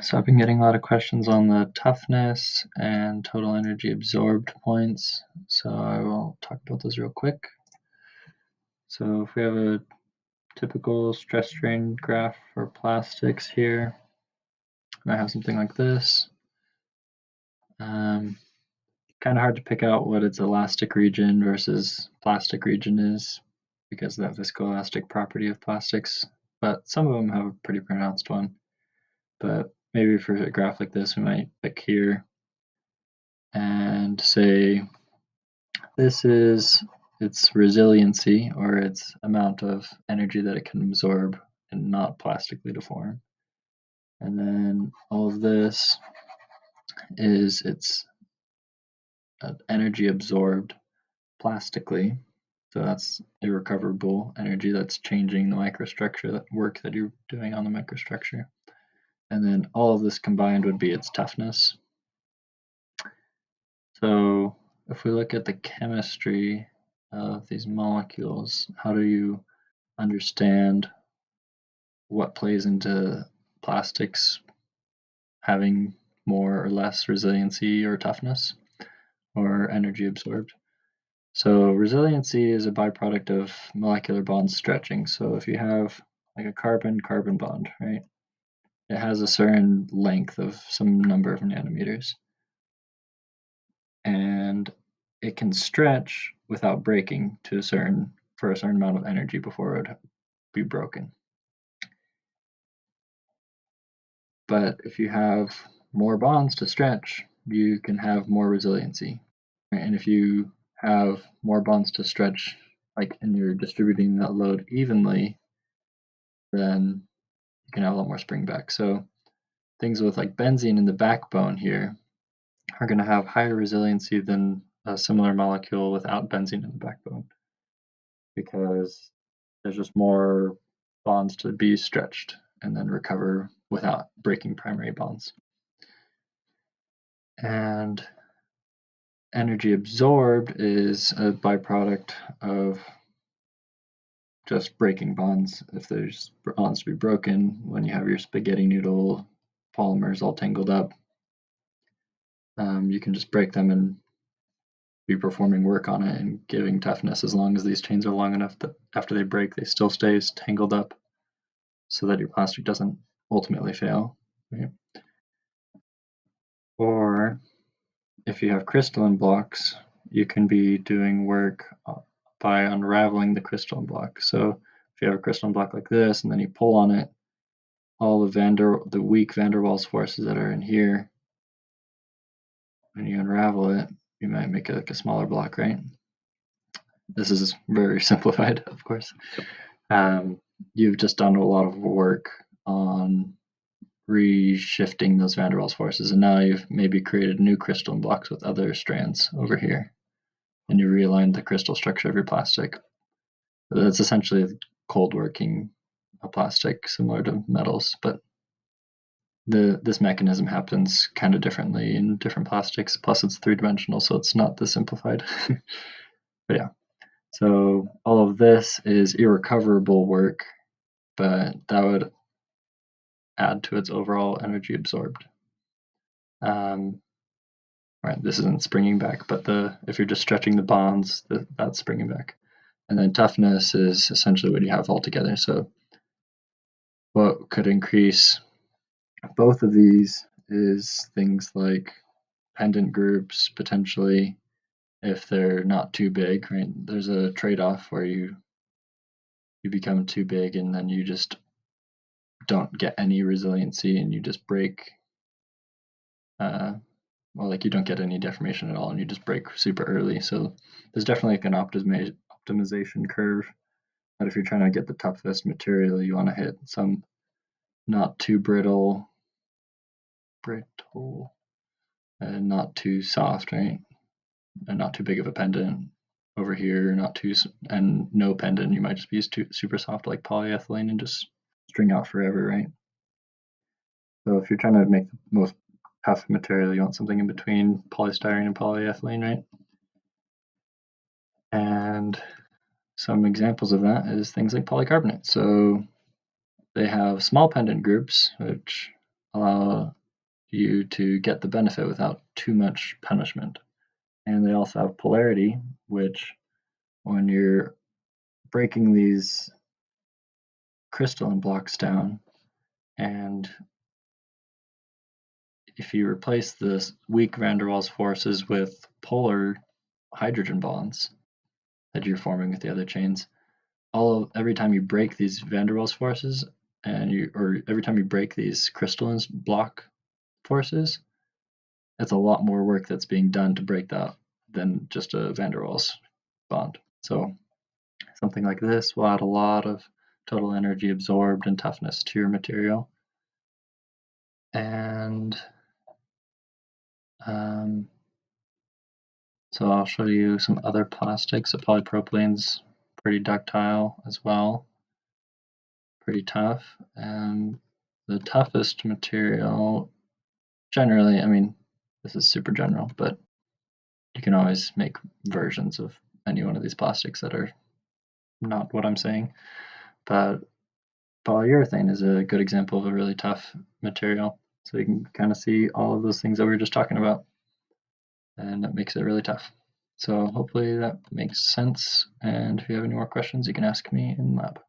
So I've been getting a lot of questions on the toughness and total energy absorbed points. So I will talk about those real quick. So if we have a typical stress strain graph for plastics here, I have something like this. Kind of hard to pick out what its elastic region versus plastic region is because of that viscoelastic property of plastics, but some of them have a pretty pronounced one. But maybe for a graph like this, we might pick here and say this is its resiliency, or its amount of energy that it can absorb and not plastically deform. And then all of this is its energy absorbed plastically. So that's irrecoverable energy that's changing the microstructure, that work that you're doing on the microstructure. And then all of this combined would be its toughness. So if we look at the chemistry of these molecules, how do you understand what plays into plastics having more or less resiliency or toughness or energy absorbed? So resiliency is a byproduct of molecular bond stretching. So if you have like a carbon-carbon bond, right, it has a certain length of some number of nanometers, and it can stretch without breaking for a certain amount of energy before it would be broken. But if you have more bonds to stretch, you can have more resiliency. And if you have more bonds to stretch, like, and you're distributing that load evenly, then you can have a lot more spring back. So things with like benzene in the backbone here are going to have higher resiliency than a similar molecule without benzene in the backbone, because there's just more bonds to be stretched and then recover without breaking primary bonds. And energy absorbed is a byproduct of just breaking bonds. If there's bonds to be broken, when you have your spaghetti noodle polymers all tangled up, you can just break them and be performing work on it and giving toughness, as long as these chains are long enough that after they break, they still stay tangled up so that your plastic doesn't ultimately fail. Right? Or if you have crystalline blocks, you can be doing work by unraveling the crystalline block. So if you have a crystalline block like this and then you pull on it, all the weak van der Waals forces that are in here, when you unravel it, you might make it like a smaller block, right? This is very simplified, of course. You've just done a lot of work on reshifting those van der Waals forces, and now you've maybe created new crystalline blocks with other strands over here, and you realigned the crystal structure of your plastic. That's essentially cold working a plastic similar to metals, but this mechanism happens kind of differently in different plastics. Plus, it's three-dimensional, so it's not this simplified. But yeah, so all of this is irrecoverable work, but that would add to its overall energy absorbed. Right, this isn't springing back, but if you're just stretching the bonds, that's springing back. And then toughness is essentially what you have altogether. So what could increase both of these is things like pendant groups, potentially, if they're not too big, right? There's a trade-off where you become too big and then you just don't get any resiliency and you just break, well, like you don't get any deformation at all and you just break super early. So there's definitely like an optimization curve. But if you're trying to get the toughest material, you want to hit some not too brittle and not too soft, right? And not too big of a pendant over here, and no pendant. You might just use super soft like polyethylene and just string out forever, right? So if you're trying to make the most tough material, you want something in between polystyrene and polyethylene, right? And some examples of that is things like polycarbonate. So they have small pendant groups, which allow you to get the benefit without too much punishment. And they also have polarity, which when you're breaking these crystalline blocks down, and if you replace the weak van der Waals forces with polar hydrogen bonds that you're forming with the other chains, every time you break these van der Waals forces, or every time you break these crystalline block forces, it's a lot more work that's being done to break that than just a van der Waals bond. So something like this will add a lot of total energy absorbed and toughness to your material. And so I'll show you some other plastics. So polypropylene's pretty ductile as well, pretty tough. And the toughest material, generally, I mean, this is super general, but you can always make versions of any one of these plastics that are not what I'm saying. But polyurethane is a good example of a really tough material. So you can kind of see all of those things that we were just talking about, and that makes it really tough. So hopefully that makes sense. And if you have any more questions, you can ask me in lab.